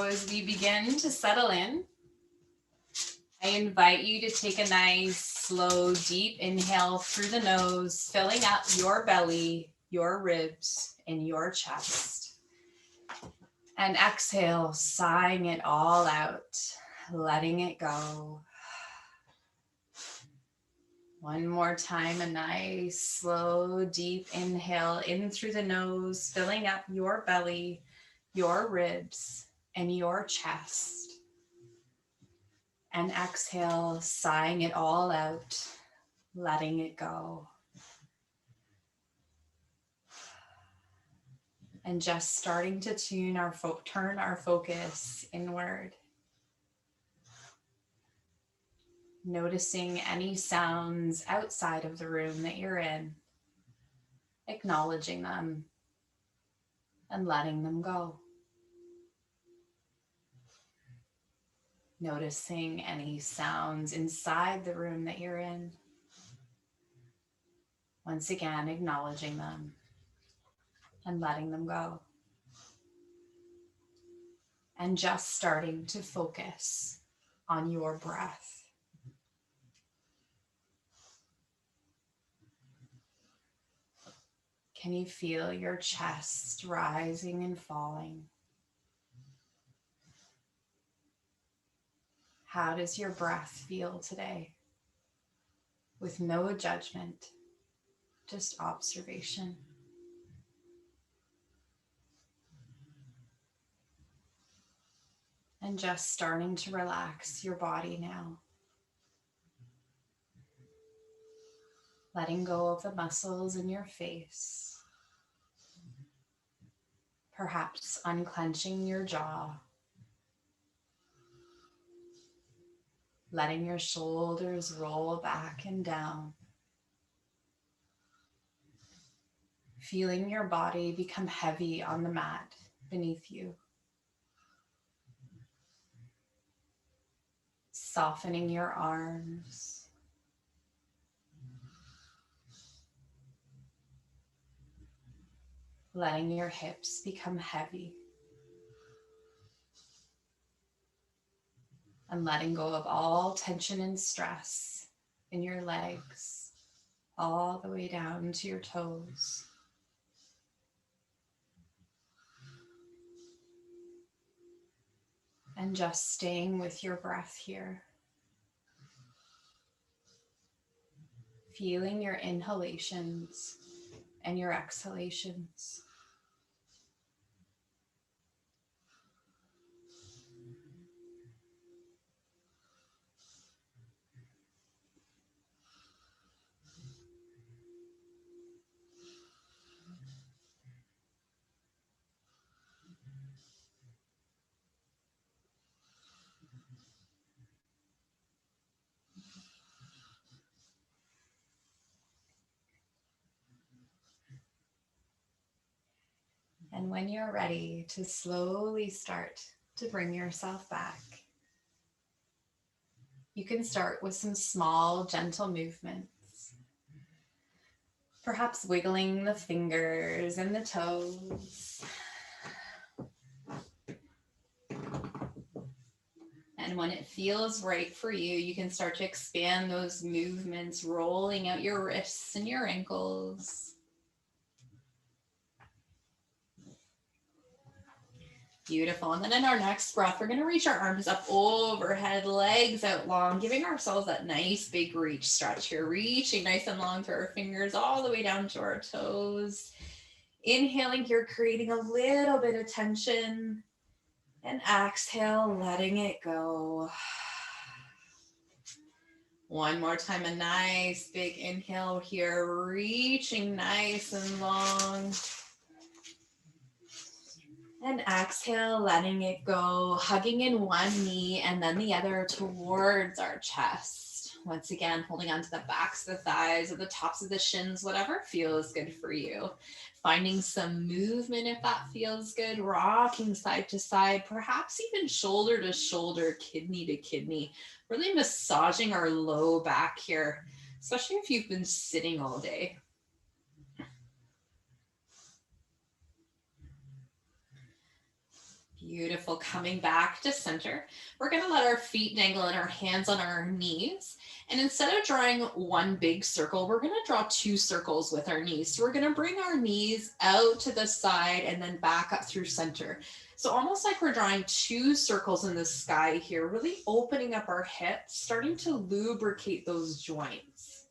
As we begin to settle in, I invite you to take a nice, slow, deep inhale through the nose, filling up your belly, your ribs, and your chest. And exhale, sighing it all out, letting it go. One more time, a nice, slow, deep inhale in through the nose, filling up your belly, your ribs, and your chest. And exhale, sighing it all out, letting it go. And just starting to turn our focus inward. Noticing any sounds outside of the room that you're in, acknowledging them and letting them go. Noticing any sounds inside the room that you're in. Once again, acknowledging them and letting them go. And just starting to focus on your breath. Can you feel your chest rising and falling? How does your breath feel today? With no judgment, just observation. And just starting to relax your body now. Letting go of the muscles in your face. Perhaps unclenching your jaw. Letting your shoulders roll back and down. Feeling your body become heavy on the mat beneath you. Softening your arms. Letting your hips become heavy. And letting go of all tension and stress in your legs, all the way down to your toes. And just staying with your breath here. Feeling your inhalations and your exhalations. And when you're ready to slowly start to bring yourself back, you can start with some small, gentle movements. Perhaps wiggling the fingers and the toes. And when it feels right for you, you can start to expand those movements, rolling out your wrists and your ankles. Beautiful. And then in our next breath, we're going to reach our arms up overhead, legs out long, giving ourselves that nice big reach stretch here, reaching nice and long through our fingers all the way down to our toes. Inhaling here, creating a little bit of tension, and exhale, letting it go. One more time, a nice big inhale here, reaching nice and long. And exhale, letting it go, hugging in one knee and then the other towards our chest. Once again, holding onto the backs of the thighs or the tops of the shins, whatever feels good for you. Finding some movement if that feels good, rocking side to side, perhaps even shoulder to shoulder, kidney to kidney, really massaging our low back here, especially if you've been sitting all day. Beautiful. Coming back to center. We're going to let our feet dangle and our hands on our knees. And instead of drawing one big circle, we're going to draw two circles with our knees. So we're going to bring our knees out to the side and then back up through center. So almost like we're drawing two circles in the sky here, really opening up our hips, starting to lubricate those joints.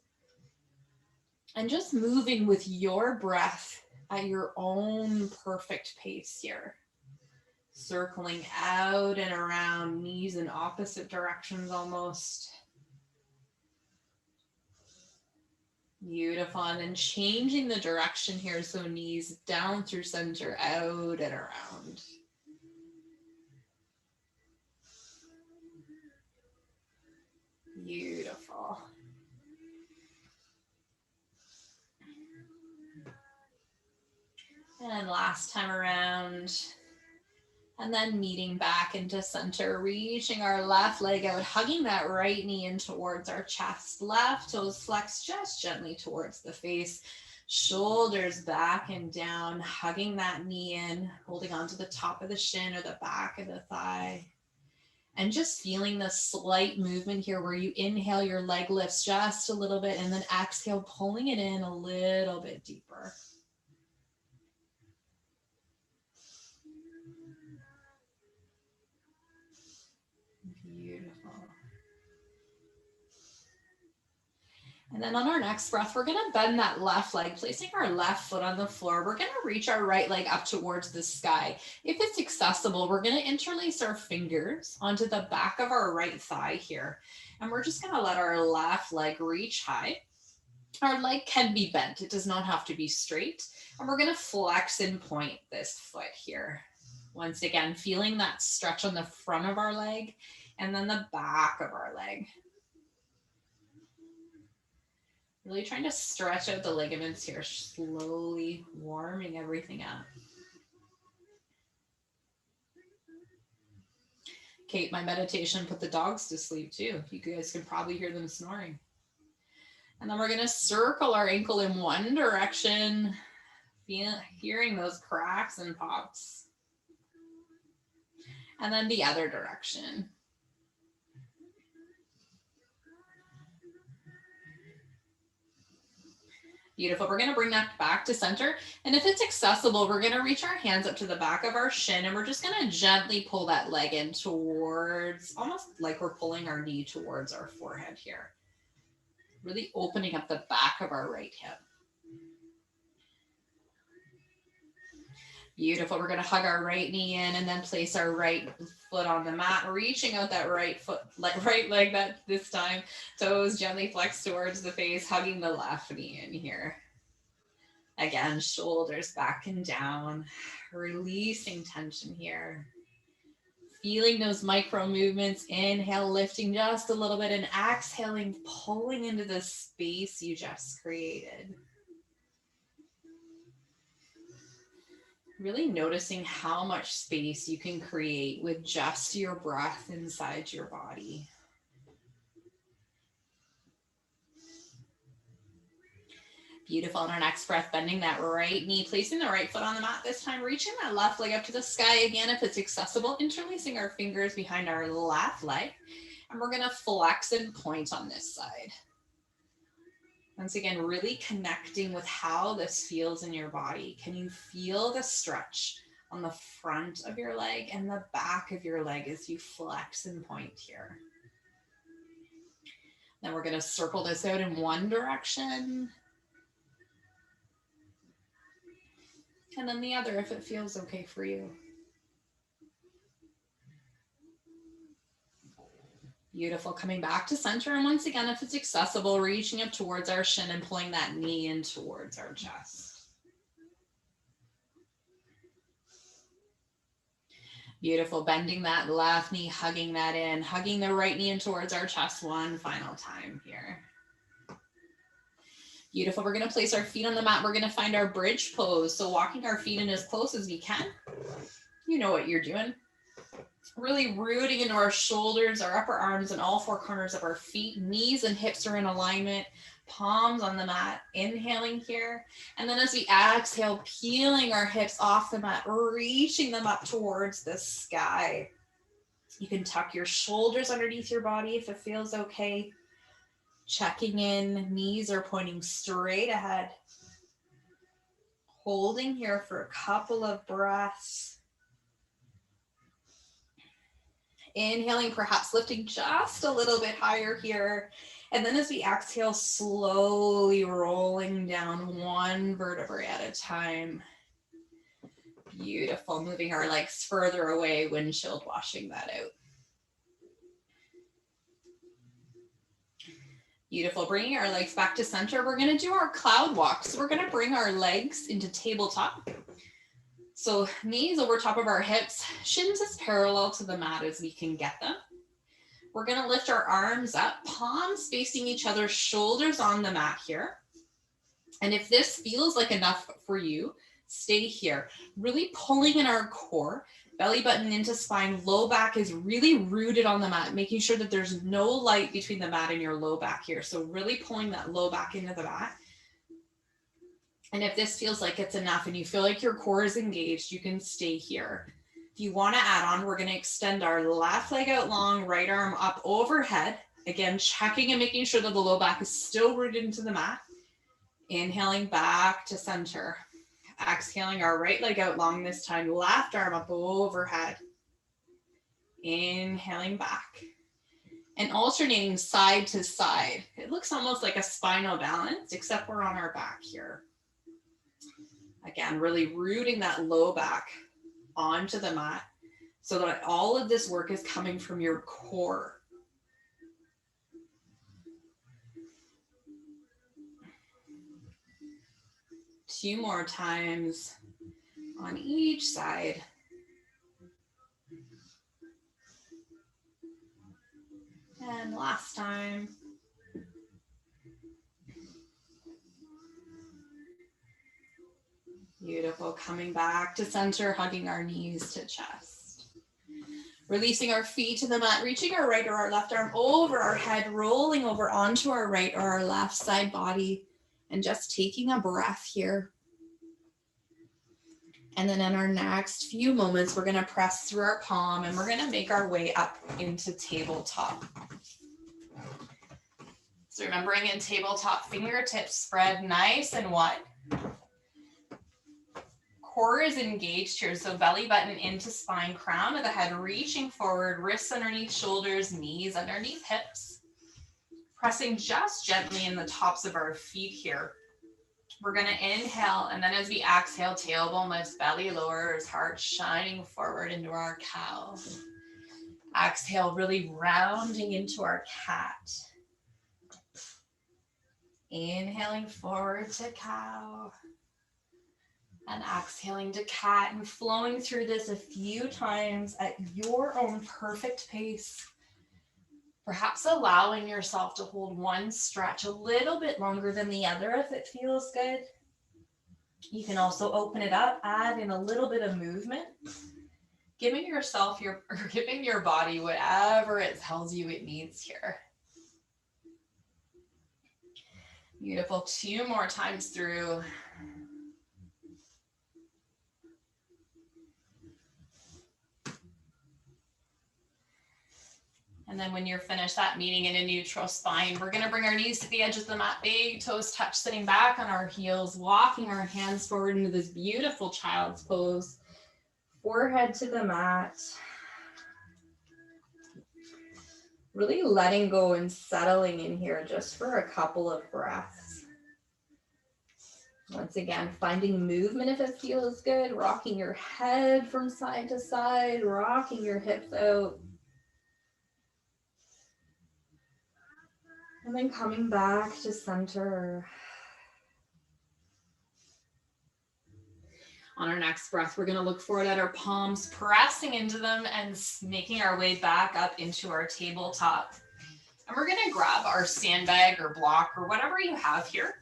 And just moving with your breath at your own perfect pace here. Circling out and around, knees in opposite directions almost. Beautiful. And then changing the direction here, so knees down through center, out and around. Beautiful. And last time around. And then meeting back into center, reaching our left leg out, hugging that right knee in towards our chest. Left toes flex just gently towards the face. Shoulders back and down, hugging that knee in, holding onto the top of the shin or the back of the thigh. And just feeling the slight movement here where you inhale, your leg lifts just a little bit, and then exhale, pulling it in a little bit deeper. Beautiful. And then on our next breath, we're going to bend that left leg, placing our left foot on the floor. We're going to reach our right leg up towards the sky. If it's accessible, we're going to interlace our fingers onto the back of our right thigh here. And we're just going to let our left leg reach high. Our leg can be bent. It does not have to be straight. And we're going to flex and point this foot here. Once again, feeling that stretch on the front of our leg and then the back of our leg. Really trying to stretch out the ligaments here, slowly warming everything up. Kate, my meditation put the dogs to sleep too. You guys can probably hear them snoring. And then we're going to circle our ankle in one direction, hearing those cracks and pops. And then the other direction. Beautiful. We're going to bring that back to center. And if it's accessible, we're going to reach our hands up to the back of our shin, and we're just going to gently pull that leg in towards, almost like we're pulling our knee towards our forehead here. Really opening up the back of our right hip. Beautiful. We're going to hug our right knee in and then place our right foot on the mat, reaching out that right foot, right leg that this time. Toes gently flex towards the face, hugging the left knee in here. Again, shoulders back and down, releasing tension here. Feeling those micro movements. Inhale, lifting just a little bit, and exhaling, pulling into the space you just created. Really noticing how much space you can create with just your breath inside your body. Beautiful. On our next breath, bending that right knee, placing the right foot on the mat this time, reaching that left leg up to the sky again if it's accessible, interlacing our fingers behind our left leg, and we're going to flex and point on this side. Once again, really connecting with how this feels in your body. Can you feel the stretch on the front of your leg and the back of your leg as you flex and point here? Then we're going to circle this out in one direction. And then the other if it feels okay for you. Beautiful. Coming back to center. And once again, if it's accessible, reaching up towards our shin and pulling that knee in towards our chest. Beautiful. Bending that left knee, hugging that in, hugging the right knee in towards our chest one final time here. Beautiful. We're going to place our feet on the mat. We're going to find our bridge pose. So walking our feet in as close as we can. You know what you're doing. Really rooting into our shoulders, our upper arms, and all four corners of our feet. Knees and hips are in alignment. palms on the mat, inhaling here. And then as we exhale, peeling our hips off the mat, reaching them up towards the sky. You can tuck your shoulders underneath your body if it feels okay. Checking in, knees are pointing straight ahead. Holding here for a couple of breaths. Inhaling, perhaps lifting just a little bit higher here. And then as we exhale, slowly rolling down one vertebrae at a time. Beautiful. Moving our legs further away, windshield washing that out. Beautiful. Bringing our legs back to center. We're going to do our cloud walk. So we're going to bring our legs into tabletop. So knees over top of our hips, shins as parallel to the mat as we can get them. We're going to lift our arms up, palms facing each other, shoulders on the mat here. And if this feels like enough for you, stay here. Really pulling in our core, belly button into spine, low back is really rooted on the mat, making sure that there's no light between the mat and your low back here. So really pulling that low back into the mat. And if this feels like it's enough and you feel like your core is engaged, you can stay here. If you want to add on, we're going to extend our left leg out long, right arm up overhead. Again, checking and making sure that the low back is still rooted into the mat. Inhaling back to center. Exhaling our right leg out long this time, left arm up overhead. Inhaling back. And alternating side to side. It looks almost like a spinal balance, except we're on our back here. Again, really rooting that low back onto the mat so that all of this work is coming from your core. Two more times on each side. And last time. Beautiful. Coming back to center, hugging our knees to chest. Releasing our feet to the mat, reaching our right or our left arm over our head, rolling over onto our right or our left side body, and just taking a breath here. And then in our next few moments, we're going to press through our palm and we're going to make our way up into tabletop. So remembering in tabletop, fingertips spread nice and wide. Core is engaged here, so belly button into spine, crown of the head reaching forward, wrists underneath shoulders, knees underneath hips. Pressing just gently in the tops of our feet here. We're going to inhale, and then as we exhale, tailbone lifts, belly lowers, heart shining forward into our cow. Exhale, really rounding into our cat. Inhaling forward to cow. And exhaling to cat, and flowing through this a few times at your own perfect pace. Perhaps allowing yourself to hold one stretch a little bit longer than the other if it feels good. You can also open it up, add in a little bit of movement, giving giving your body whatever it tells you it needs here. Beautiful. Two more times through. And then when you're finished that meeting in a neutral spine, we're going to bring our knees to the edge of the mat, big toes touch, sitting back on our heels, walking our hands forward into this beautiful child's pose. Forehead to the mat. Really letting go and settling in here just for a couple of breaths. Once again, finding movement if it feels good, rocking your head from side to side, rocking your hips out. And then coming back to center. On our next breath, we're going to look forward at our palms, pressing into them and making our way back up into our tabletop. And we're going to grab our sandbag or block or whatever you have here.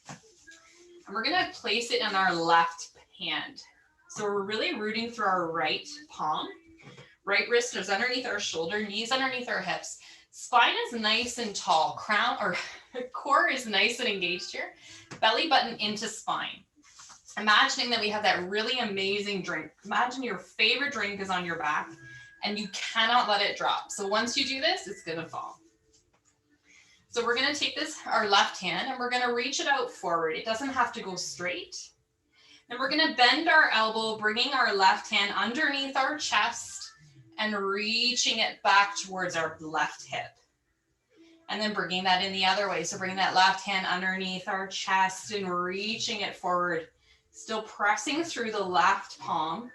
And we're going to place it in our left hand. So we're really rooting through our right palm. Right wrist is underneath our shoulder, knees underneath our hips. Spine is nice and tall. Crown or core is nice and engaged here. Belly button into spine. Imagining that we have that really amazing drink. Imagine your favorite drink is on your back and you cannot let it drop. So once you do this, it's gonna fall. So we're gonna take this, our left hand, and we're gonna reach it out forward. It doesn't have to go straight. Then we're gonna bend our elbow, bringing our left hand underneath our chest and reaching it back towards our left hip. And then bringing that in the other way. So bringing that left hand underneath our chest and reaching it forward. Still pressing through the left palm.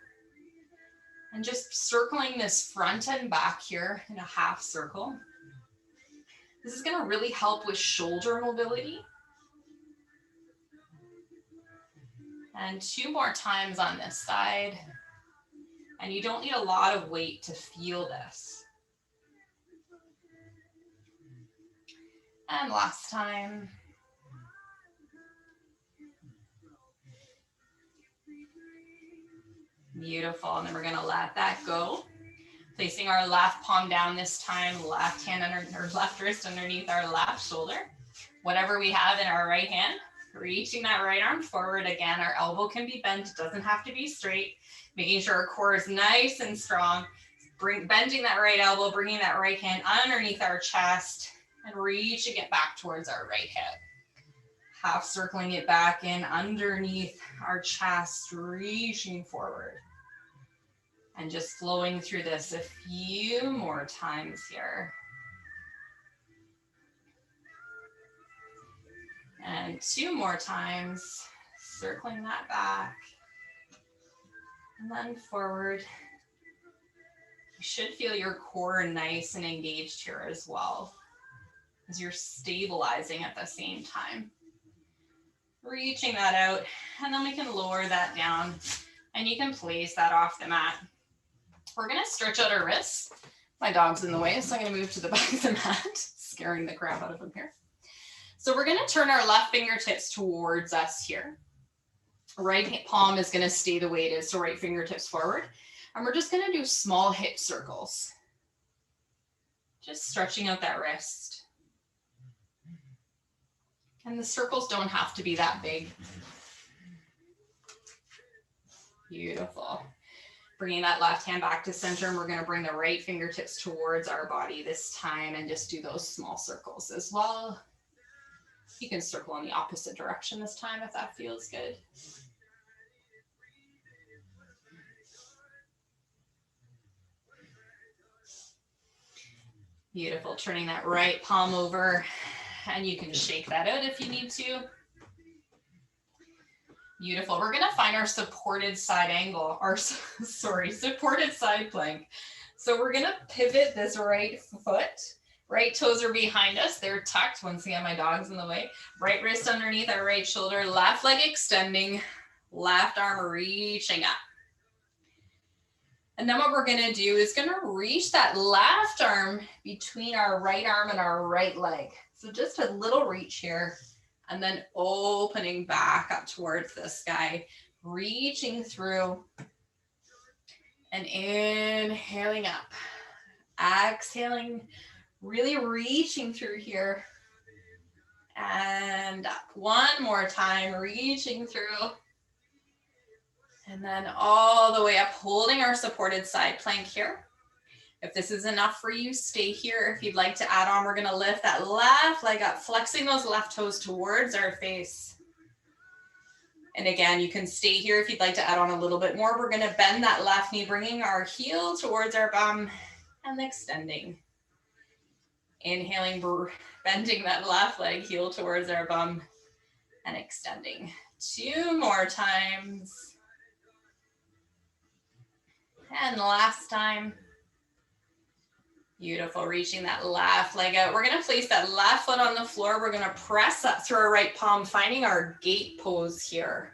And just circling this front and back here in a half circle. This is going to really help with shoulder mobility. And 2 more times on this side. And you don't need a lot of weight to feel this. And last time. Beautiful. And then we're going to let that go. Placing our left palm down this time, left hand under, or left wrist underneath our left shoulder. Whatever we have in our right hand, reaching that right arm forward. Again, our elbow can be bent. It doesn't have to be straight. Making sure our core is nice and strong. Bending that right elbow, bringing that right hand underneath our chest and reaching it back towards our right hip. Half circling it back in underneath our chest, reaching forward. And just flowing through this a few more times here. And 2 more times, circling that back. And then forward. You should feel your core nice and engaged here as well, as you're stabilizing at the same time. Reaching that out, and then we can lower that down, and you can place that off the mat. We're gonna stretch out our wrists. My dog's in the way, so I'm gonna move to the back of the mat, scaring the crap out of him here. So we're gonna turn our left fingertips towards us here. Right palm is gonna stay the way it is, so right fingertips forward. And we're just gonna do small hip circles. Just stretching out that wrist. And the circles don't have to be that big. Beautiful. Bringing that left hand back to center, and we're going to bring the right fingertips towards our body this time and just do those small circles as well. You can circle in the opposite direction this time if that feels good. Beautiful. Turning that right palm over, and you can shake that out if you need to. Beautiful. We're going to find our supported side angle, or supported side plank. So we're going to pivot this right foot. Right toes are behind us. They're tucked. Once again, my dog's in the way. Right wrist underneath our right shoulder. Left leg extending. Left arm reaching up. And then what we're going to do is going to reach that left arm between our right arm and our right leg. So just a little reach here. And then opening back up towards the sky, reaching through and inhaling up, exhaling, really reaching through here and up. One more time, reaching through and then all the way up, holding our supported side plank here. If this is enough for you, stay here. If you'd like to add on, we're going to lift that left leg up, flexing those left toes towards our face. And again, you can stay here if you'd like to add on a little bit more. We're going to bend that left knee, bringing our heel towards our bum and extending. Inhaling, bending that left leg, heel towards our bum and extending. 2 more times. And last time. Beautiful, reaching that left leg out. We're gonna place that left foot on the floor. We're gonna press up through our right palm, finding our gate pose here.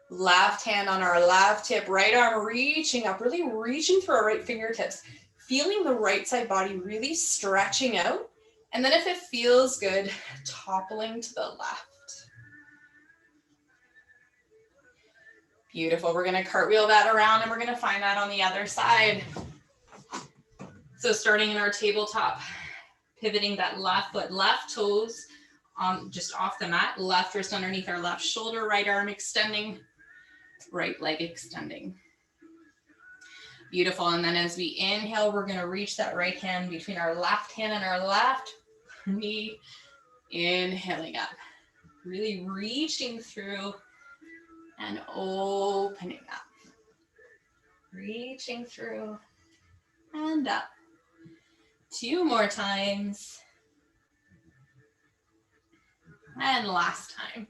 Left hand on our left hip, right arm reaching up, really reaching through our right fingertips, feeling the right side body really stretching out. And then if it feels good, toppling to the left. Beautiful, we're gonna cartwheel that around and we're gonna find that on the other side. So starting in our tabletop, Pivoting that left foot, left toes just off the mat, left wrist underneath our left shoulder, right arm extending, right leg extending. Beautiful. And then as we inhale, we're going to reach that right hand between our left hand and our left knee. Inhaling up, really reaching through and opening up. Reaching through and up. 2 more times. And last time.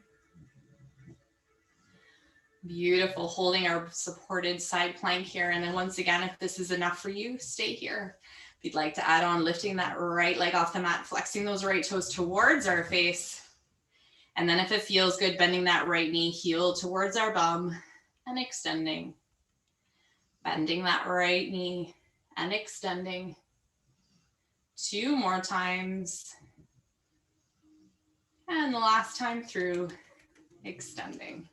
Beautiful. Holding our supported side plank here. And then once again, if this is enough for you, stay here. If you'd like to add on, lifting that right leg off the mat, flexing those right toes towards our face. And then if it feels good, bending that right knee, heel towards our bum and extending. Bending that right knee and extending. 2 more times. And the last time through, extending.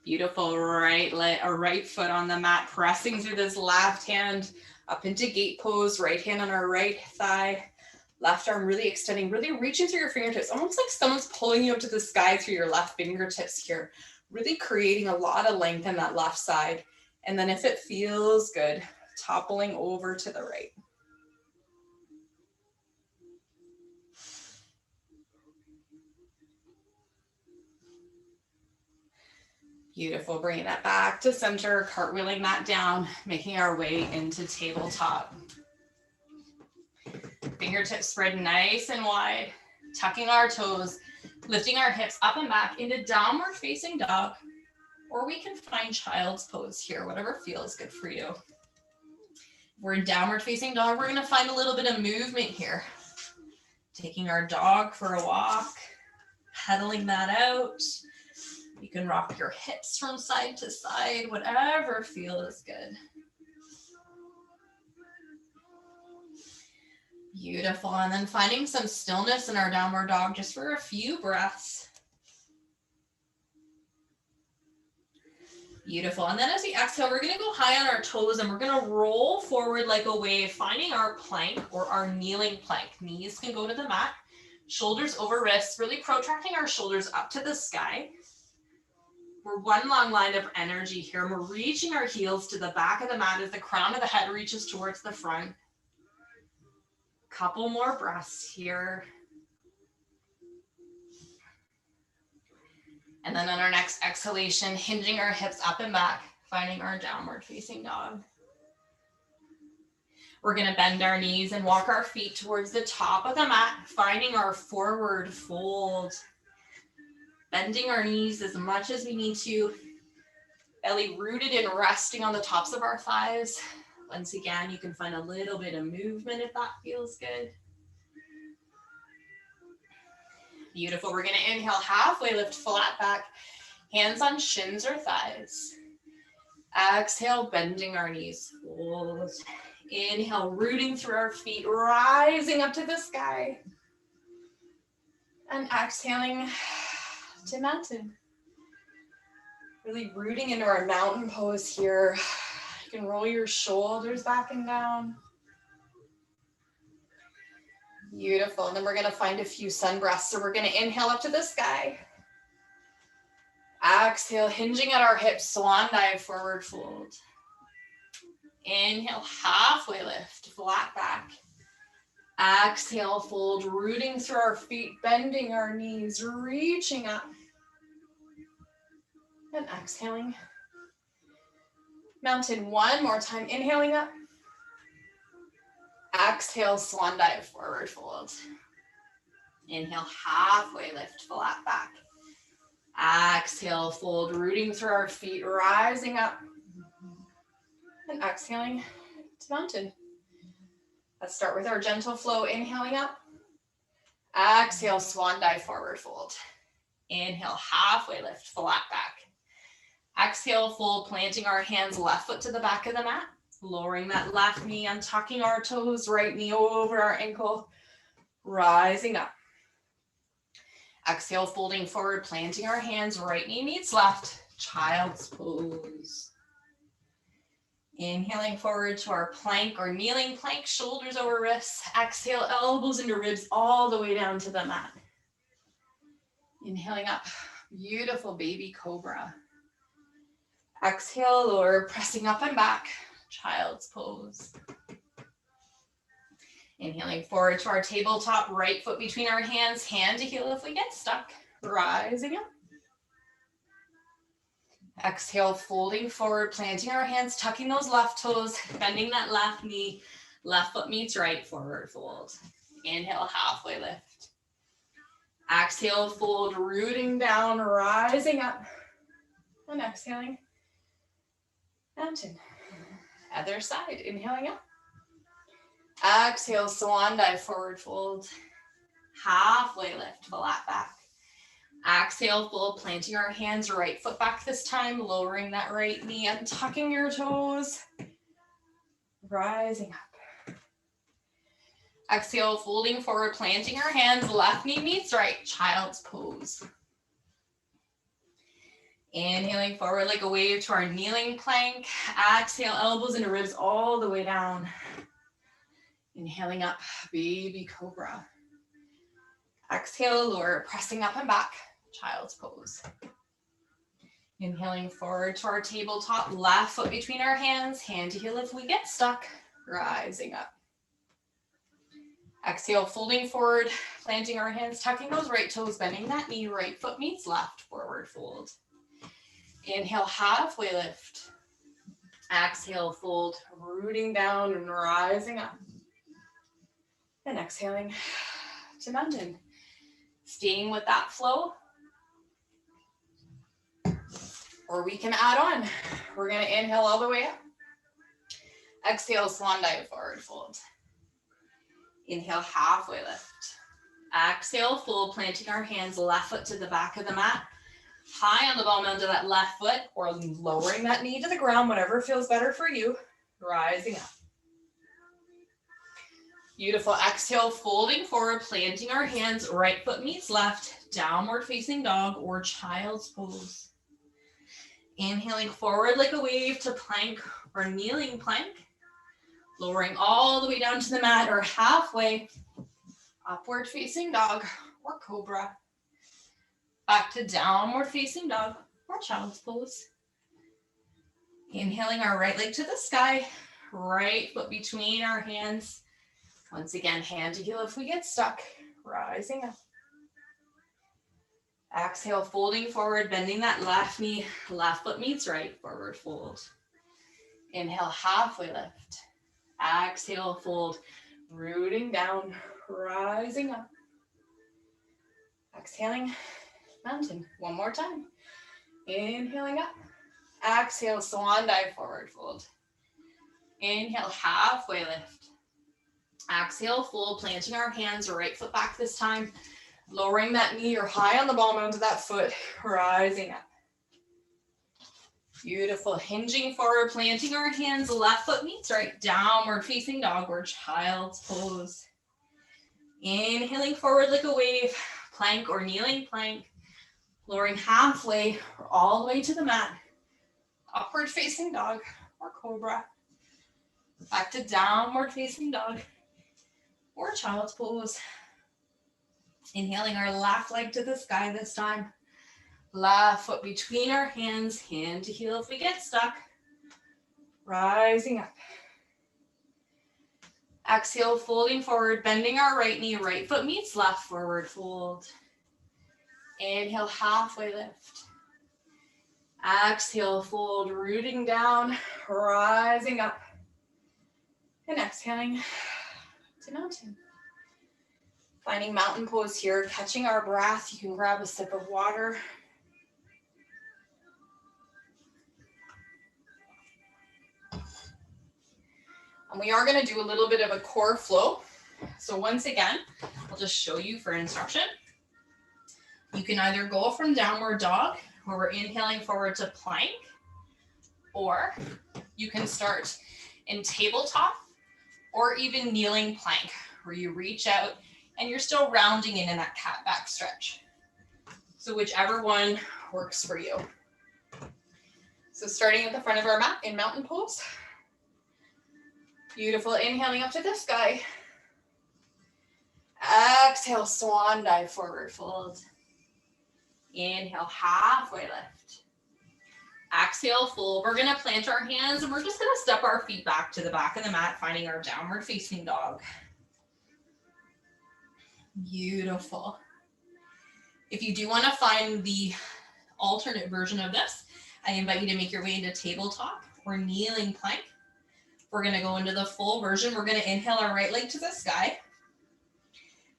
Beautiful. Right leg or right foot on the mat, pressing through this left hand up into gate pose, right hand on our right thigh, left arm really extending, really reaching through your fingertips, almost like someone's pulling you up to the sky through your left fingertips here, really creating a lot of length in that left side. And then if it feels good, toppling over to the right. Beautiful. Bringing that back to center, cartwheeling that down, making our way into tabletop. Fingertips spread nice and wide, tucking our toes, lifting our hips up and back into downward facing dog, or we can find child's pose here, whatever feels good for you. We're in downward facing dog. We're going to find a little bit of movement here. Taking our dog for a walk, pedaling that out. You can rock your hips from side to side, whatever feels good. Beautiful. And then finding some stillness in our downward dog just for a few breaths. Beautiful. And then as we exhale, we're going to go high on our toes and we're going to roll forward like a wave, finding our plank or our kneeling plank. Knees can go to the mat, shoulders over wrists, really protracting our shoulders up to the sky. We're one long line of energy here. We're reaching our heels to the back of the mat as the crown of the head reaches towards the front. Couple more breaths here. And then on our next exhalation, hinging our hips up and back, finding our downward facing dog. We're going to bend our knees and walk our feet towards the top of the mat, finding our forward fold. Bending our knees as much as we need to. Belly rooted and resting on the tops of our thighs. Once again, you can find a little bit of movement if that feels good. Beautiful. We're going to inhale, halfway lift, flat back, hands on shins or thighs. Exhale, bending our knees. Fold. Inhale, rooting through our feet, rising up to the sky. And exhaling to mountain. Really rooting into our mountain pose here. You can roll your shoulders back and down. Beautiful. And then we're going to find a few sun breaths. So we're going to inhale up to the sky. Exhale, hinging at our hips, swan dive, forward fold. Inhale, halfway lift, flat back. Exhale, fold, rooting through our feet, bending our knees, reaching up. And exhaling. Mountain one more time, inhaling up. Exhale, swan dive, forward fold. Inhale, halfway lift, flat back. Exhale, fold, rooting through our feet, rising up. And exhaling to mountain. Let's start with our gentle flow, inhaling up. Exhale, swan dive, forward fold. Inhale, halfway lift, flat back. Exhale, fold, planting our hands, left foot to the back of the mat. Lowering that left knee, untucking our toes, right knee over our ankle. Rising up. Exhale, folding forward, planting our hands, right knee meets left. Child's pose. Inhaling forward to our plank or kneeling plank, shoulders over wrists. Exhale, elbows into ribs all the way down to the mat. Inhaling up, beautiful baby cobra. Exhale, lower, pressing up and back, child's pose. Inhaling forward to our tabletop, right foot between our hands, hand to heel if we get stuck, rising up. Exhale, folding forward, planting our hands, tucking those left toes, bending that left knee, left foot meets right, forward fold. Inhale, halfway lift. Exhale, fold, rooting down, rising up. And exhaling, mountain. Other side, inhaling up. Exhale, swan dive, forward fold. Halfway lift, flat back. Exhale, fold, planting our hands, right foot back this time, lowering that right knee and tucking your toes. Rising up. Exhale, folding forward, planting our hands, left knee meets right, child's pose. Inhaling forward like a wave to our kneeling plank. Exhale, elbows into ribs all the way down. Inhaling up, baby cobra. Exhale, lower, pressing up and back, child's pose. Inhaling forward to our tabletop, left foot between our hands, hand to heel if we get stuck, rising up. Exhale, folding forward, planting our hands, tucking those right toes, bending that knee, right foot meets left, forward fold. Inhale, halfway lift. Exhale, fold, rooting down and rising up. And exhaling to mountain. Staying with that flow. Or we can add on. We're gonna inhale all the way up. Exhale, swan dive, forward fold. Inhale, halfway lift. Exhale, fold, planting our hands, left foot to the back of the mat. High on the ball mound to that left foot, or lowering that knee to the ground, whatever feels better for you. Rising up. Beautiful. Exhale, folding forward, planting our hands, right foot meets left, downward facing dog or child's pose. Inhaling forward like a wave to plank or kneeling plank. Lowering all the way down to the mat or halfway, upward facing dog or cobra. Back to downward facing dog or child's pose. Inhaling our right leg to the sky, right foot between our hands. Once again, hand to heel if we get stuck, rising up. Exhale, folding forward, bending that left knee, left foot meets right, forward fold. Inhale, halfway lift. Exhale, fold, rooting down, rising up. Exhaling, mountain. One more time. Inhaling up. Exhale, swan dive, forward fold. Inhale, halfway lift. Exhale, fold, planting our hands, right foot back this time. Lowering that knee or high on the ball mound to that foot, rising up. Beautiful. Hinging forward, planting our hands, left foot meets right, downward facing dog or child's pose. Inhaling forward like a wave, plank or kneeling plank. Lowering halfway or all the way to the mat. Upward facing dog or cobra. Back to downward facing dog or child's pose. Inhaling our left leg to the sky this time. Left foot between our hands, hand to heel if we get stuck. Rising up. Exhale, folding forward, bending our right knee, right foot meets left, forward fold. Inhale, halfway lift. Exhale, fold, rooting down, rising up. And exhaling to mountain. Finding mountain pose here, catching our breath. You can grab a sip of water. And we are going to do a little bit of a core flow. So once again, I'll just show you for instruction. You can either go from downward dog, where we're inhaling forward to plank, or you can start in tabletop or even kneeling plank, where you reach out and you're still rounding in that cat back stretch. So whichever one works for you. So starting at the front of our mat in mountain pose, Beautiful. Inhaling up to the sky. Exhale, swan dive, forward fold. Inhale, halfway lift. Exhale, fold. We're gonna plant our hands and we're just gonna step our feet back to the back of the mat, finding our downward facing dog. Beautiful. If you do wanna find the alternate version of this, I invite you to make your way into tabletop or kneeling plank. We're gonna go into the full version. We're gonna inhale our right leg to the sky.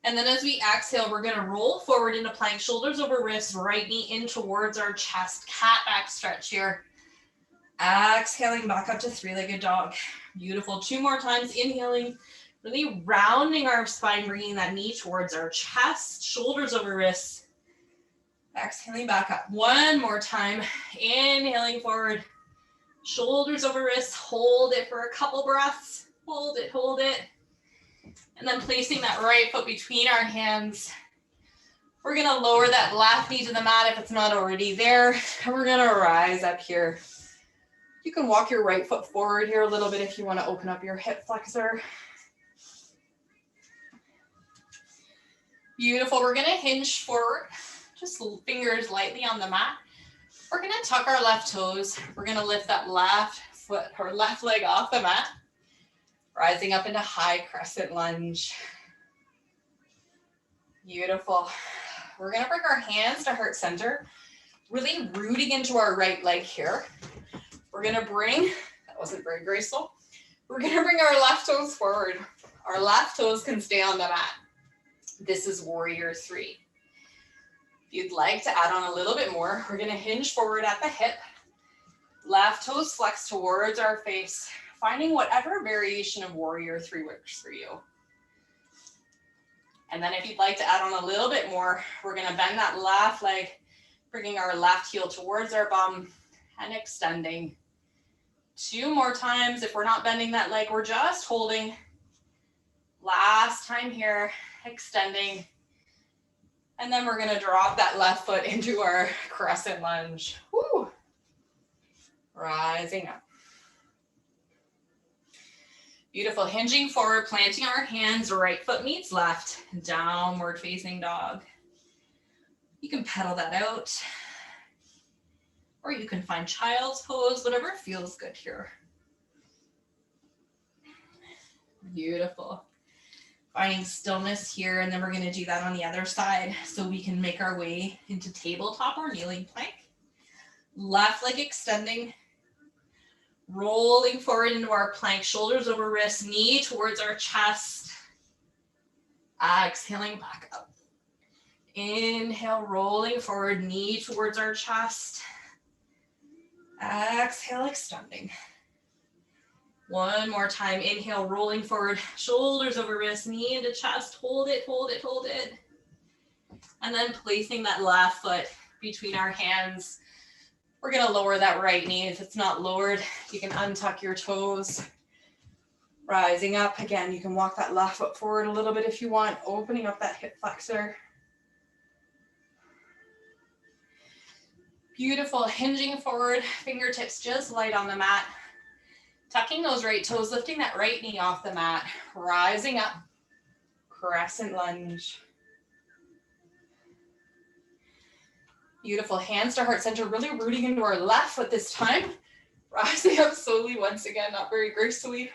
And then as we exhale, we're gonna roll forward into plank, shoulders over wrists, right knee in towards our chest, cat back stretch here. Exhaling back up to three-legged dog. Beautiful, 2 more times, inhaling, really rounding our spine, bringing that knee towards our chest, shoulders over wrists. Exhaling back up, 1 more time, inhaling forward, shoulders over wrists, hold it for a couple breaths, hold it, hold it. And then placing that right foot between our hands. We're gonna lower that left knee to the mat if it's not already there. And we're gonna rise up here. You can walk your right foot forward here a little bit if you wanna open up your hip flexor. Beautiful, we're gonna hinge forward, just fingers lightly on the mat. We're gonna tuck our left toes. We're gonna lift that left foot or left leg off the mat. Rising up into high crescent lunge. Beautiful. We're gonna bring our hands to heart center, really rooting into our right leg here. We're gonna bring, that wasn't very graceful. We're gonna bring our left toes forward. Our left toes can stay on the mat. This is warrior 3. If you'd like to add on a little bit more, we're gonna hinge forward at the hip. Left toes flex towards our face, finding whatever variation of warrior 3 works for you. And then if you'd like to add on a little bit more, we're gonna bend that left leg, bringing our left heel towards our bum and extending. 2 more times. If we're not bending that leg, we're just holding. Last time here, extending. And then we're gonna drop that left foot into our crescent lunge. Woo. Rising up. Beautiful, hinging forward, planting our hands, right foot meets left, downward facing dog. You can pedal that out, or you can find child's pose, whatever feels good here. Beautiful. Finding stillness here, and then we're gonna do that on the other side so we can make our way into tabletop or kneeling plank. Left leg extending. Rolling forward into our plank, shoulders over wrists, knee towards our chest. Exhaling back up. Inhale, rolling forward, knee towards our chest. Exhale, extending. 1 more time, inhale, rolling forward, shoulders over wrists, knee into chest, hold it, hold it, hold it. And then placing that left foot between our hands. We're gonna lower that right knee. If it's not lowered, you can untuck your toes. Rising up, again, you can walk that left foot forward a little bit if you want, opening up that hip flexor. Beautiful, hinging forward, fingertips just light on the mat. Tucking those right toes, lifting that right knee off the mat. Rising up, crescent lunge. Beautiful, hands to heart center, really rooting into our left foot this time. Rising up slowly once again, not very gracefully.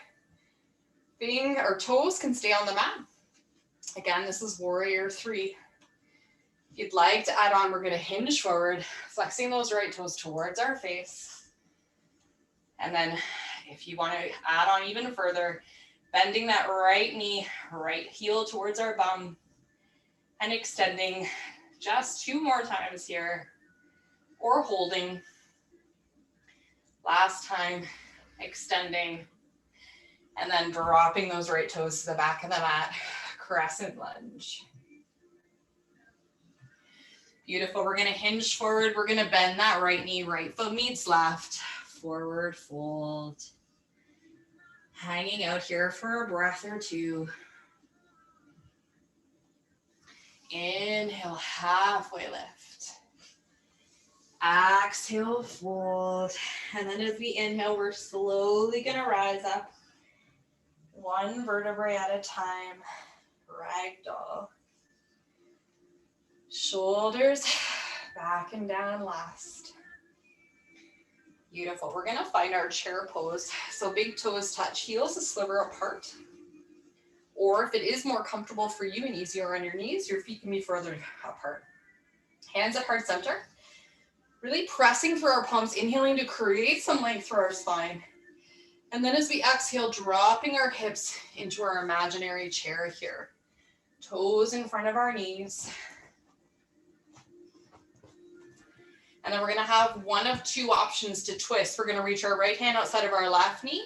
Our toes can stay on the mat. Again, this is warrior 3. If you'd like to add on, we're gonna hinge forward, flexing those right toes towards our face. And then if you wanna add on even further, bending that right knee, right heel towards our bum, and extending. Just 2 more times here, or holding. Last time, extending, and then dropping those right toes to the back of the mat, crescent lunge. Beautiful, we're gonna hinge forward, we're gonna bend that right knee, right foot meets left, forward fold. Hanging out here for a breath or 2. Inhale, halfway lift. Exhale, fold. And then as we inhale, we're slowly gonna rise up. one vertebrae at a time. Ragdoll. Shoulders back and down last. Beautiful. We're gonna find our chair pose. So big toes touch, heels a sliver apart. Or if it is more comfortable for you and easier on your knees, your feet can be further apart. Hands at heart center. Really pressing through our palms, inhaling to create some length through our spine. And then as we exhale, dropping our hips into our imaginary chair here. Toes in front of our knees. And then we're gonna have one of two options to twist. We're gonna reach our right hand outside of our left knee,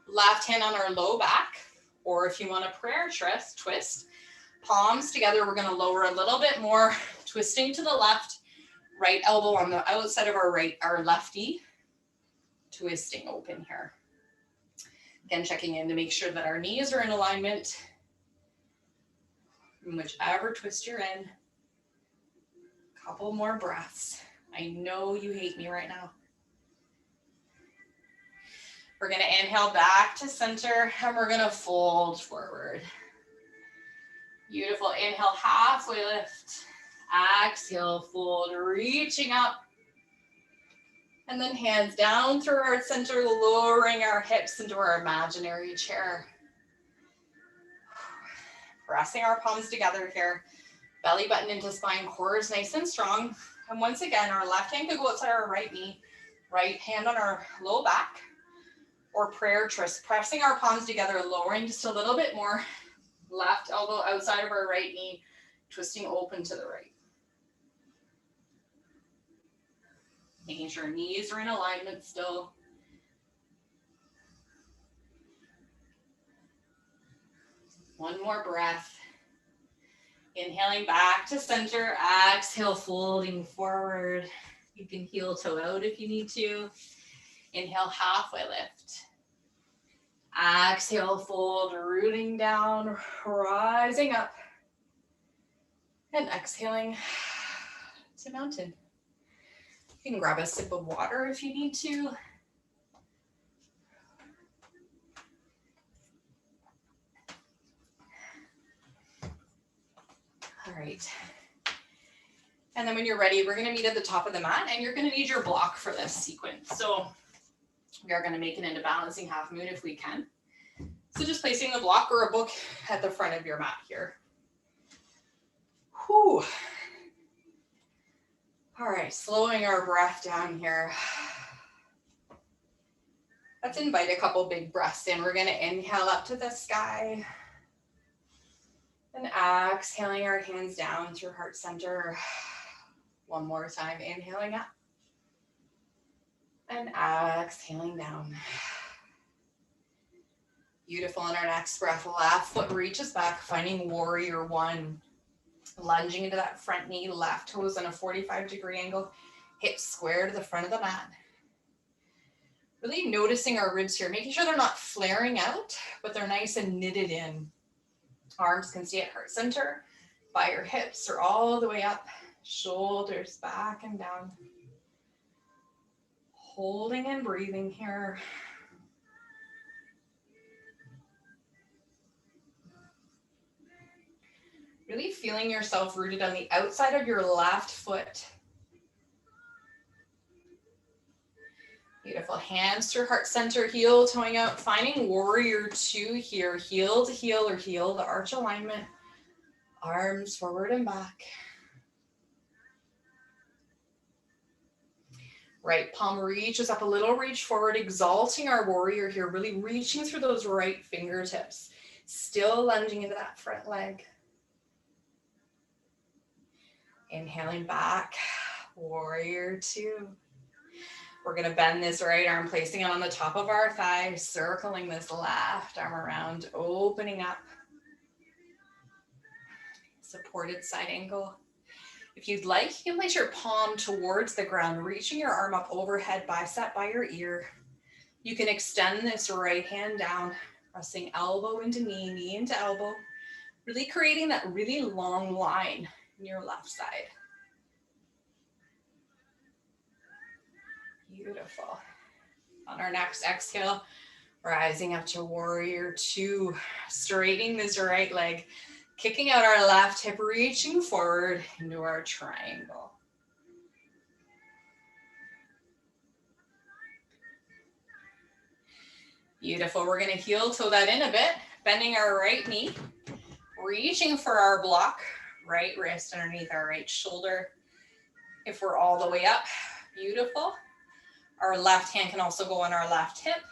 left hand on our low back, or if you want a prayer twist, palms together, we're gonna lower a little bit more, twisting to the left, right elbow on the outside of our left knee, twisting open here. Again, checking in to make sure that our knees are in alignment. In whichever twist you're in. Couple more breaths. I know you hate me right now. We're gonna inhale back to center and we're gonna fold forward. Beautiful, inhale, halfway lift. Exhale, fold, reaching up. And then hands down through our center, lowering our hips into our imaginary chair. Pressing our palms together here. Belly button into spine, core is nice and strong. And once again, our left hand could go outside our right knee, right hand on our low back, or prayer twist, pressing our palms together, lowering just a little bit more. Left elbow outside of our right knee, twisting open to the right. Making sure knees are in alignment still. One more breath. Inhaling back to center, exhale, folding forward. You can heel toe out if you need to. Inhale, halfway lift. Exhale, fold, rooting down, rising up. And exhaling to mountain. You can grab a sip of water if you need to. All right. And then when you're ready, we're gonna meet at the top of the mat and you're gonna need your block for this sequence. So we are gonna make it into balancing half moon if we can. So just placing the block or a book at the front of your mat here. Whew. All right, slowing our breath down here. Let's invite a couple big breaths in. We're gonna inhale up to the sky. And exhaling our hands down through heart center. One more time, inhaling up. And exhaling down. Beautiful. On our next breath, left foot reaches back, finding warrior one. Lunging into that front knee, left toes on a 45-degree angle, hips square to the front of the mat. Really noticing our ribs here, making sure they're not flaring out, but they're nice and knitted in. Arms can stay at heart center, by your hips or all the way up, shoulders back and down. Holding and breathing here. Really feeling yourself rooted on the outside of your left foot. Beautiful. Hands to heart center, heel toeing out, finding warrior two here, heel to heel or heel to arch alignment. Arms forward and back. Right palm reaches up a little, reach forward, exalting our warrior here, really reaching through those right fingertips. Still lunging into that front leg. Inhaling back, warrior two. We're gonna bend this right arm, placing it on the top of our thigh, circling this left arm around, opening up. Supported side angle. If you'd like, you can place your palm towards the ground, reaching your arm up overhead, bicep by your ear. You can extend this right hand down, pressing elbow into knee, knee into elbow, really creating that really long line in your left side. Beautiful. On our next exhale, Rising up to warrior two, straightening this right leg, kicking out our left hip, reaching forward into our triangle. Beautiful. We're going to heel toe that in a bit, bending our right knee, reaching for our block, right wrist underneath our right shoulder. If we're all the way up, beautiful. Our left hand can also go on our left hip.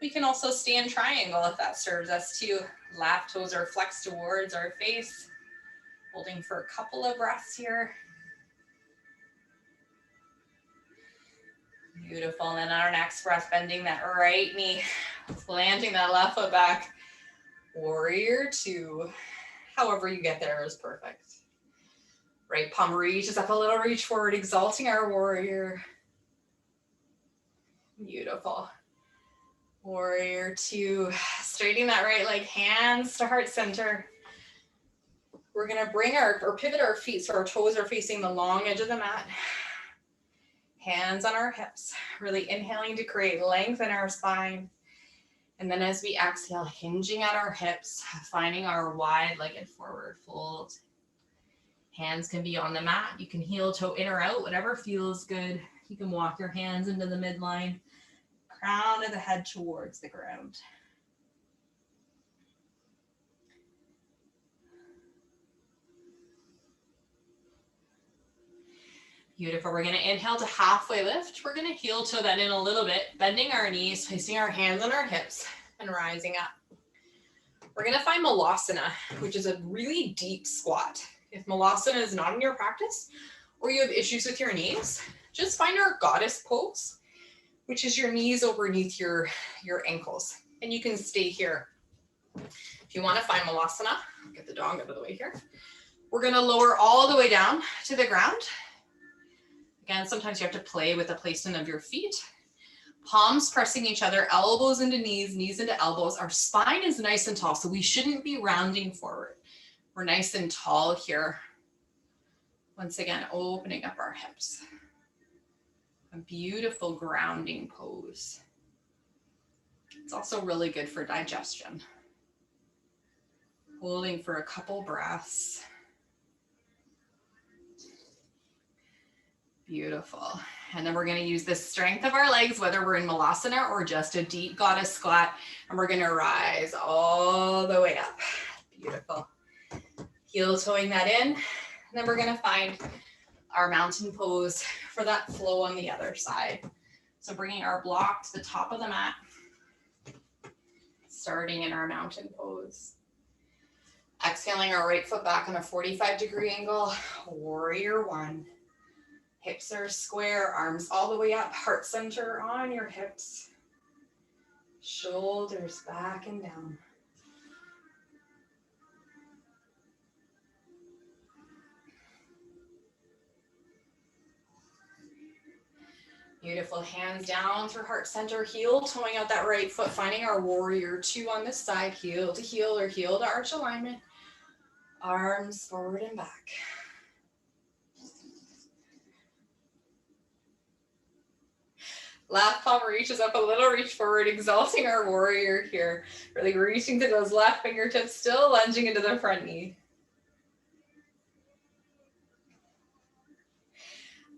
We can also stay in triangle if that serves us too. Left toes are flexed towards our face. Holding for a couple of breaths here. Beautiful. And then on our next breath, bending that right knee, planting that left foot back. Warrior two. However you get there is perfect. Right palm reaches up a little, reach forward, exalting our warrior. Beautiful. Warrior two, straightening that right leg, hands to heart center. We're gonna bring or pivot our feet so our toes are facing the long edge of the mat. Hands on our hips, really inhaling to create length in our spine. And then as we exhale, hinging at our hips, finding our wide-legged forward fold. Hands can be on the mat. You can heel toe in or out, whatever feels good. You can walk your hands into the midline. Crown of the head towards the ground. Beautiful. We're going to inhale to halfway lift. We're going to heel toe that in a little bit, bending our knees, placing our hands on our hips, and rising up. We're going to find Malasana, which is a really deep squat. If Malasana is not in your practice, or you have issues with your knees, just find our goddess pose, which is your knees underneath your ankles. And you can stay here. If you want to find Malasana, get the dog out of the way here. We're going to lower all the way down to the ground. Again, sometimes you have to play with the placement of your feet. Palms pressing each other, elbows into knees, knees into elbows. Our spine is nice and tall, so we shouldn't be rounding forward. We're nice and tall here. Once again, opening up our hips. A beautiful grounding pose. It's also really good for digestion. Holding for a couple breaths. Beautiful. And then we're going to use the strength of our legs, whether we're in Malasana or just a deep goddess squat. And we're going to rise all the way up. Beautiful. Heel toeing that in. And then we're going to find our mountain pose for that flow on the other side. So bringing our block to the top of the mat. Starting in our mountain pose. Exhaling our right foot back on a 45-degree angle. Warrior one. Hips are square, arms all the way up, heart center on your hips. Shoulders back and down. Beautiful, hands down through heart center, heel toeing out that right foot, finding our warrior two on this side, heel to heel or heel to arch alignment. Arms forward and back. Left palm reaches up a little, reach forward, exalting our warrior here. Really reaching to those left fingertips, still lunging into the front knee.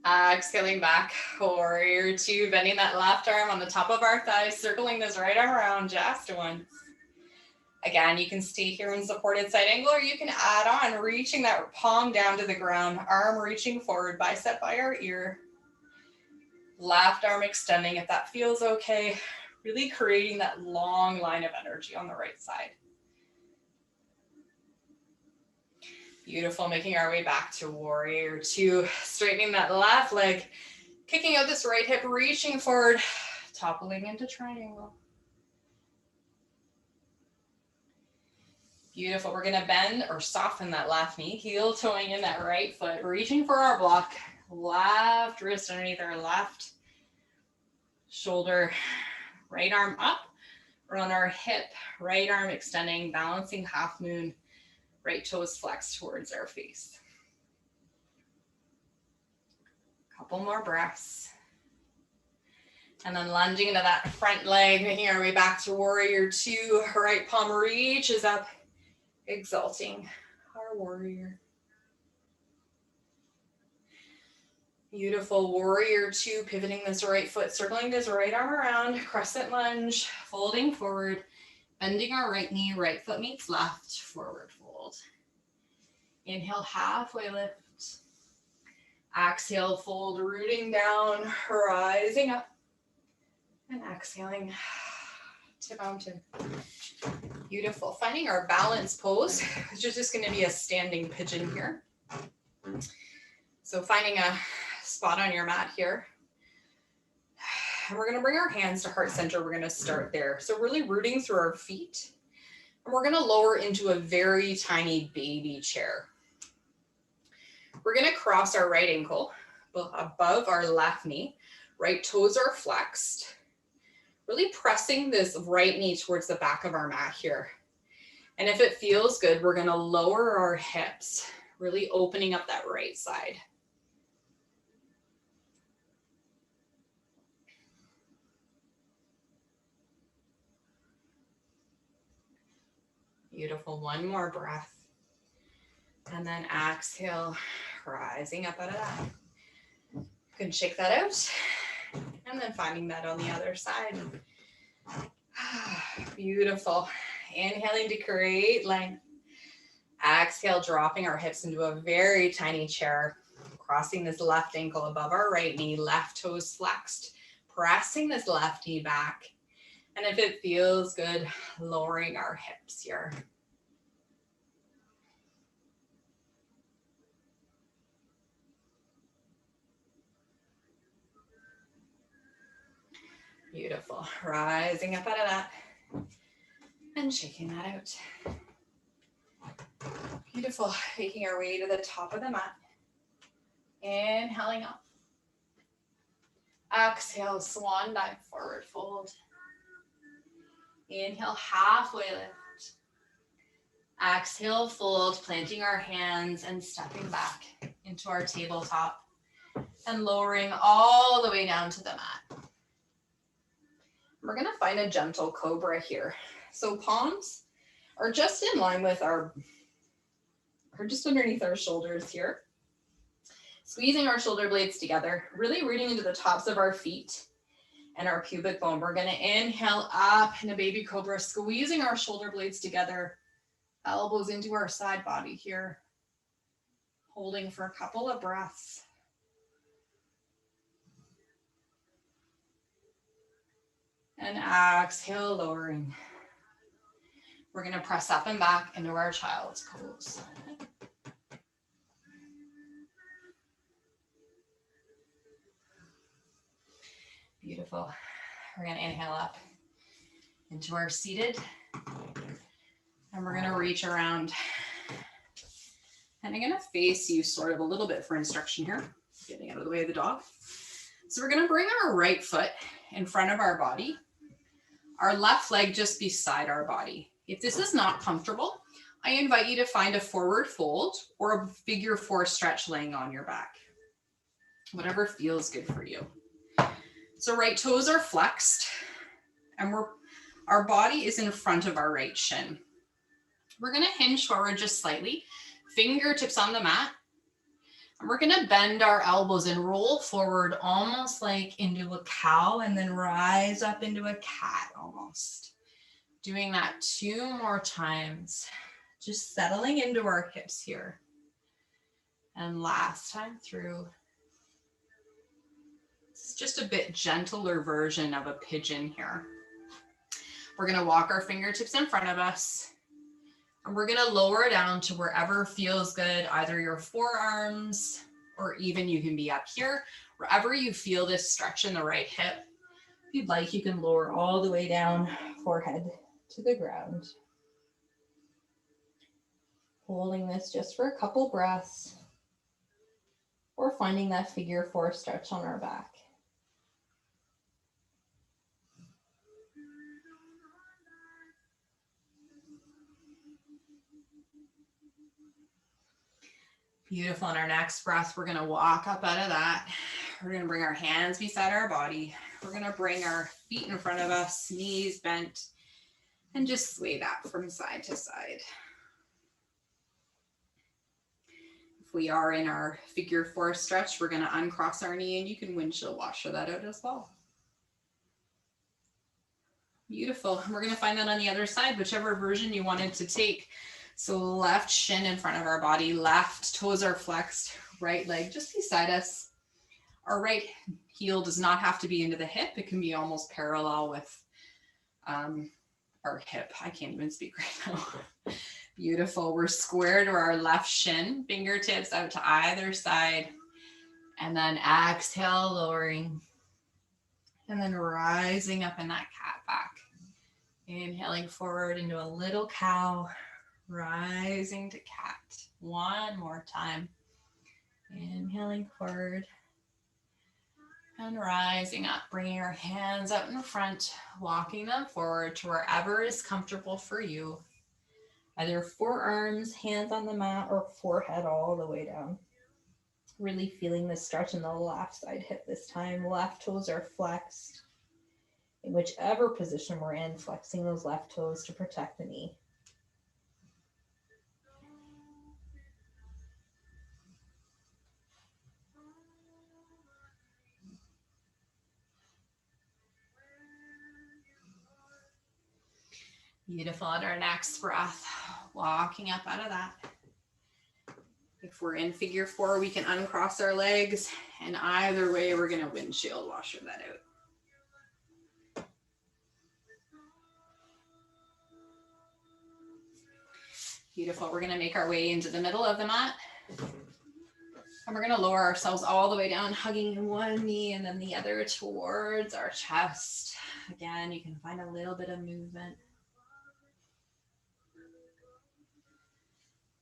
Exhaling back, warrior two, bending that left arm on the top of our thighs, circling this right arm around just once. Again, you can stay here in supported side angle, or you can add on, reaching that palm down to the ground, arm reaching forward, bicep by our ear. Left arm extending if that feels okay. Really creating that long line of energy on the right side. Beautiful, making our way back to warrior two, straightening that left leg, kicking out this right hip, reaching forward, toppling into triangle. Beautiful, we're gonna bend or soften that left knee, heel toeing in that right foot, reaching for our block, left wrist underneath our left shoulder, right arm up, or on our hip, right arm extending, balancing half moon, right toes flexed towards our face. Couple more breaths. And then lunging into that front leg, making our way back to warrior two. Right palm reaches up, exalting our warrior. Beautiful, warrior two, pivoting this right foot, circling this right arm around, crescent lunge, folding forward, bending our right knee, right foot meets left, forward fold. Inhale, halfway lift. Exhale, fold, rooting down, rising up. And exhaling to mountain. Beautiful. Finding our balance pose, which is just going to be a standing pigeon here. So finding a spot on your mat here. And we're going to bring our hands to heart center. We're going to start there. So really rooting through our feet. And we're going to lower into a very tiny baby chair. We're going to cross our right ankle above our left knee. Right toes are flexed. Really pressing this right knee towards the back of our mat here. And if it feels good, we're going to lower our hips, really opening up that right side. Beautiful. One more breath. And then exhale, rising up out of that. You can shake that out. And then finding that on the other side. Beautiful. Inhaling to create length. Exhale, dropping our hips into a very tiny chair. Crossing this left ankle above our right knee, left toes flexed. Pressing this left knee back. And if it feels good, lowering our hips here. Beautiful. Rising up out of that and shaking that out. Beautiful. Making our way to the top of the mat. Inhaling up. Exhale, swan dive, forward fold. Inhale, halfway lift. Exhale, fold, planting our hands and stepping back into our tabletop and lowering all the way down to the mat. We're going to find a gentle cobra here. So palms are just in line with are just underneath our shoulders here. Squeezing our shoulder blades together, really rooting into the tops of our feet and our pubic bone. We're going to inhale up in a baby cobra, squeezing our shoulder blades together, elbows into our side body here, holding for a couple of breaths. And exhale, lowering. We're going to press up and back into our child's pose. Beautiful. We're going to inhale up into our seated. And we're going to reach around. And I'm going to face you sort of a little bit for instruction here. Getting out of the way of the dog. So we're going to bring our right foot in front of our body. Our left leg just beside our body. If this is not comfortable, I invite you to find a forward fold or a figure four stretch laying on your back. Whatever feels good for you. So right toes are flexed and our body is in front of our right shin. We're going to hinge forward just slightly, fingertips on the mat. And we're going to bend our elbows and roll forward almost like into a cow and then rise up into a cat almost. Doing that 2 more times. Just settling into our hips here. And last time through. It's just a bit gentler version of a pigeon here. We're going to walk our fingertips in front of us. And we're going to lower down to wherever feels good, either your forearms or even you can be up here, wherever you feel this stretch in the right hip. If you'd like, you can lower all the way down, forehead to the ground. Holding this just for a couple breaths or finding that figure four stretch on our back. Beautiful. On our next breath, we're going to walk up out of that. We're going to bring our hands beside our body, we're gonna bring our feet in front of us, knees bent, and just sway that from side to side. If we are in our figure 4 stretch, we're gonna uncross our knee, and you can windshield washer that out as well. Beautiful. We're gonna find that on the other side, whichever version you wanted to take. So left shin in front of our body, left toes are flexed, right leg just beside us. Our right heel does not have to be into the hip. It can be almost parallel with our hip. I can't even speak right now. Beautiful. We're square to our left shin, fingertips out to either side. And then exhale, lowering. And then rising up in that cat back. Inhaling forward into a little cow, rising to cat. One more time. Inhaling forward and rising up, bringing our hands out in front, walking them forward to wherever is comfortable for you. Either forearms, hands on the mat, or forehead all the way down. Really feeling the stretch in the left side hip this time. Left toes are flexed. In whichever position we're in, flexing those left toes to protect the knee. Beautiful. At our next breath, walking up out of that. If we're in figure 4, we can uncross our legs, and either way, we're going to windshield washer that out. Beautiful. We're going to make our way into the middle of the mat. And we're going to lower ourselves all the way down, hugging one knee and then the other towards our chest. Again, you can find a little bit of movement.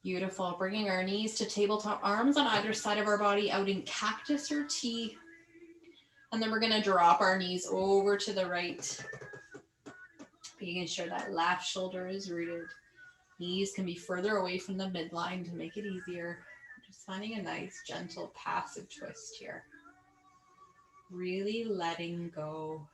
Beautiful. Bringing our knees to tabletop, arms on either side of our body, out in cactus or T. And then we're going to drop our knees over to the right. Making sure that left shoulder is rooted. Knees can be further away from the midline to make it easier. Just finding a nice, gentle, passive twist here. Really letting go.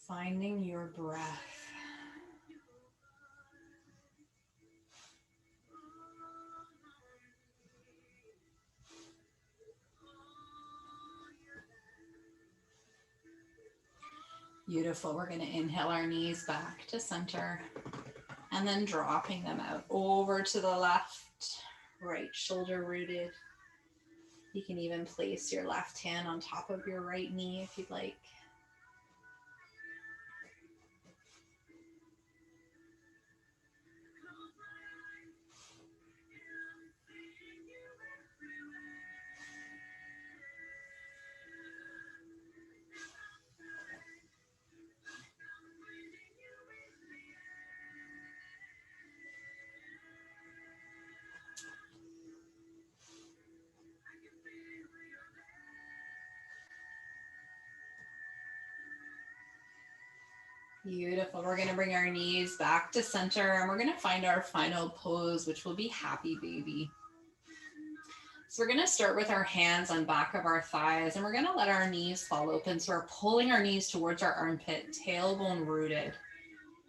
Finding your breath. Beautiful. We're going to inhale our knees back to center and then dropping them out over to the left, right shoulder rooted. You can even place your left hand on top of your right knee if you'd like. Beautiful. We're going to bring our knees back to center and we're going to find our final pose, which will be happy baby. So we're going to start with our hands on back of our thighs and we're going to let our knees fall open. So we're pulling our knees towards our armpit, tailbone rooted.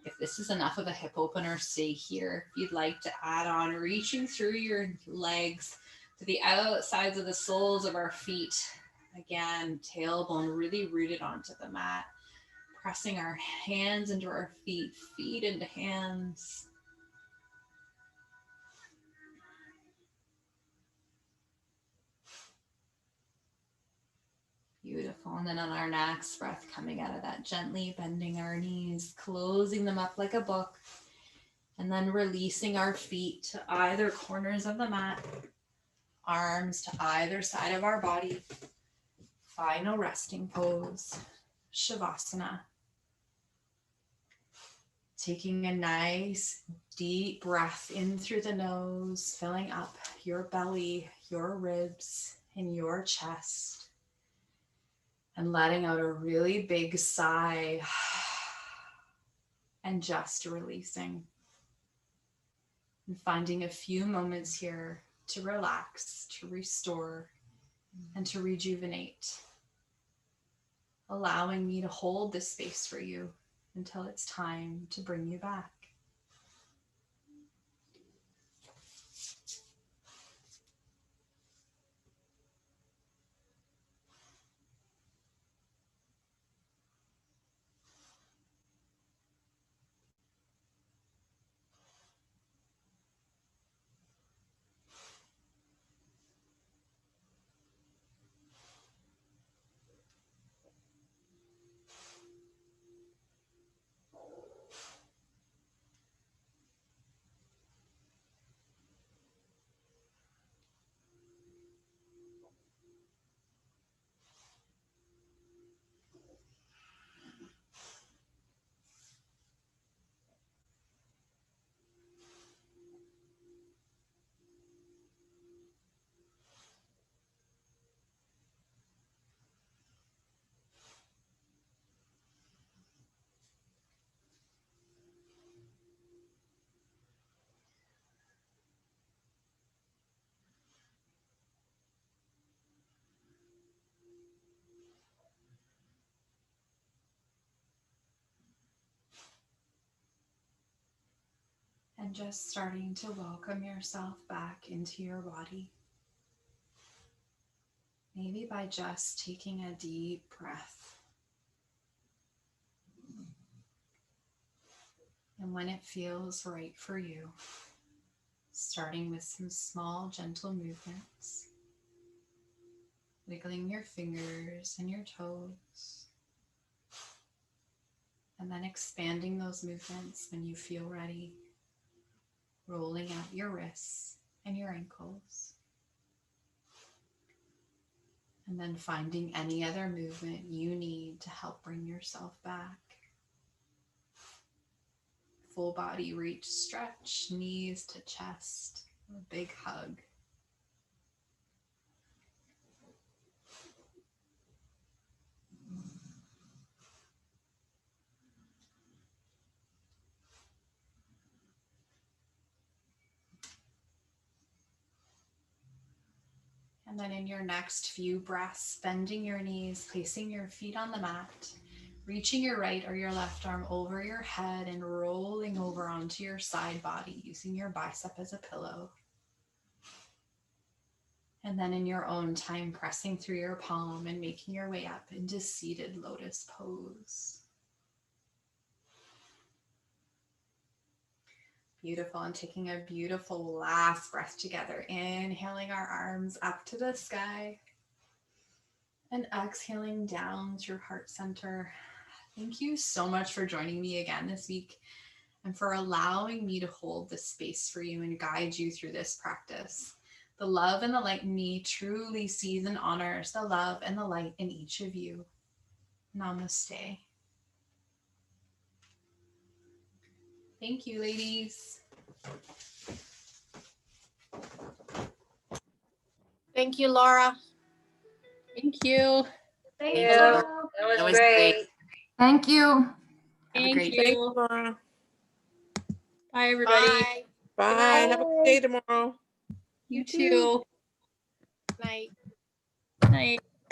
If this is enough of a hip opener, stay here. If you'd like to add on, reaching through your legs to the outsides of the soles of our feet. Again, tailbone really rooted onto the mat. Pressing our hands into our feet, feet into hands. Beautiful. And then on our next breath, coming out of that, gently bending our knees, closing them up like a book, and then releasing our feet to either corners of the mat, arms to either side of our body. Final resting pose, Shavasana. Taking a nice deep breath in through the nose, filling up your belly, your ribs, and your chest. And letting out a really big sigh. and just releasing. And finding a few moments here to relax, to restore, and to rejuvenate. Allowing me to hold this space for you until it's time to bring you back. And just starting to welcome yourself back into your body. Maybe by just taking a deep breath. And when it feels right for you, starting with some small, gentle movements, wiggling your fingers and your toes, and then expanding those movements when you feel ready, rolling out your wrists and your ankles, and then finding any other movement you need to help bring yourself back. Full body reach, stretch, knees to chest, a big hug. And then in your next few breaths, bending your knees, placing your feet on the mat, reaching your right or your left arm over your head and rolling over onto your side body, using your bicep as a pillow. And then in your own time, pressing through your palm and making your way up into seated lotus pose. Beautiful. And taking a beautiful last breath together. Inhaling our arms up to the sky. And exhaling down through heart center. Thank you so much for joining me again this week and for allowing me to hold this space for you and guide you through this practice. The love and the light in me truly sees and honors the love and the light in each of you. Namaste. Thank you, ladies. Thank you, Laura. Thank you. Thank you. you. That was great. Thank you. Have a Thank great you. day. Laura. Bye, everybody. Bye. Bye. Have a good day tomorrow. You too. Night. Night.